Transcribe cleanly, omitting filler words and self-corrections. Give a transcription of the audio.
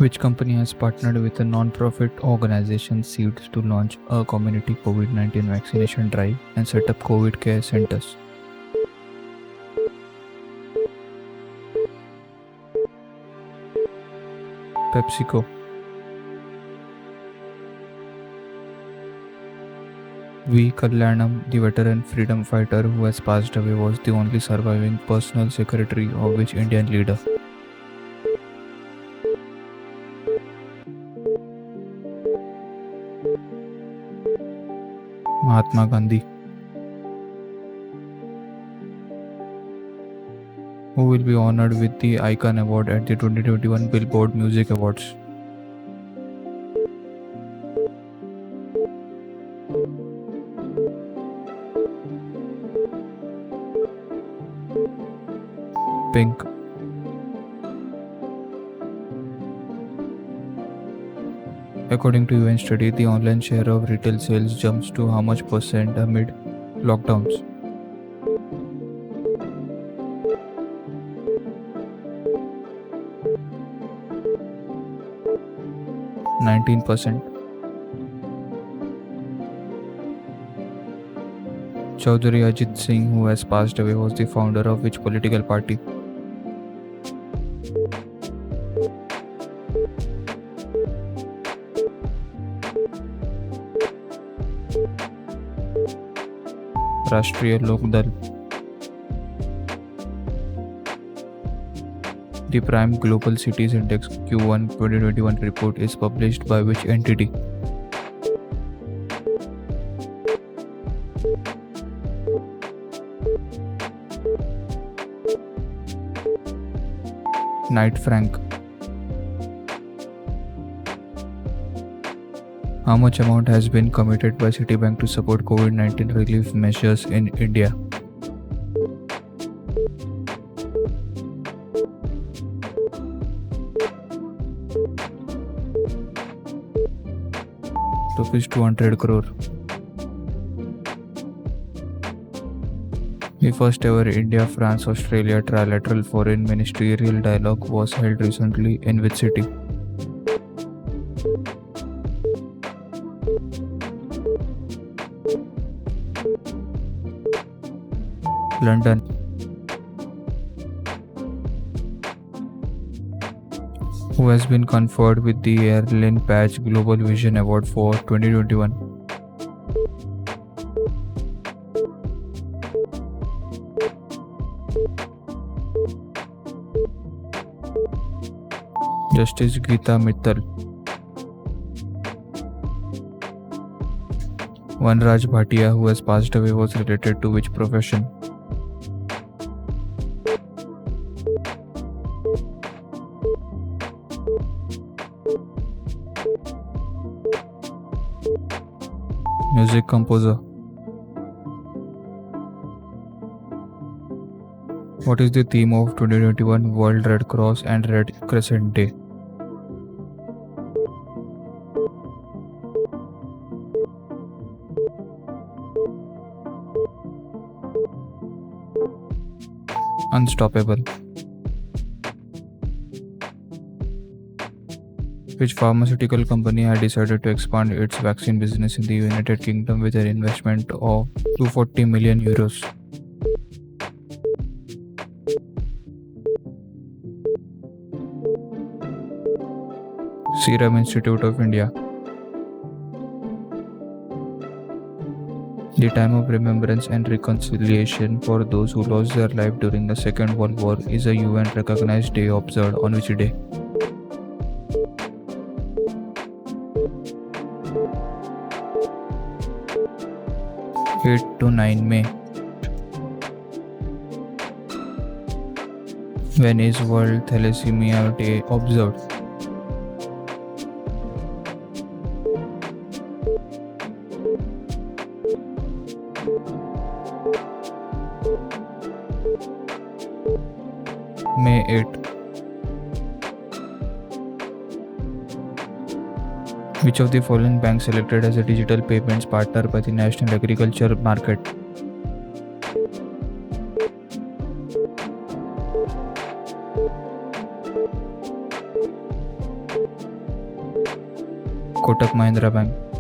Which company has partnered with a non-profit organization Seeds to launch a community COVID-19 vaccination drive and set up COVID care centers? PepsiCo. V. Kalyanam, the veteran freedom fighter who has passed away, was the only surviving personal secretary of which Indian leader? Mahatma Gandhi. Who will be honored with the Icon Award at the 2021 Billboard Music Awards? Pink. According to UN study, the online share of retail sales jumps to how much percent amid lockdowns? 19%. Chaudhary Ajit Singh, who has passed away, was the founder of which political party? Rashtriya Lok Dal. The Prime Global Cities Index Q1 2021 report is published by which entity? Knight Frank. How much amount has been committed by Citibank to support COVID-19 relief measures in India? Rupees 200 crore. The first ever India-France-Australia trilateral foreign ministerial dialogue was held recently in which city? London. Who has been conferred with the Erlen Page Global Vision Award for 2021? Justice Geeta Mittal. Vanraj Bhatia, who has passed away, was related to which profession? Music composer. What is the theme of 2021 World Red Cross and Red Crescent Day? Unstoppable. Which pharmaceutical company had decided to expand its vaccine business in the United Kingdom with an investment of 240 million euros? Serum Institute of India. The time of remembrance and reconciliation for those who lost their life during the Second World War is a UN recognized day observed on which day? May 8 to 9 May. When is World Thalassemia Day observed? May 8. Which of the following banks selected as a digital payments partner by the National Agriculture Market? Kotak Mahindra Bank.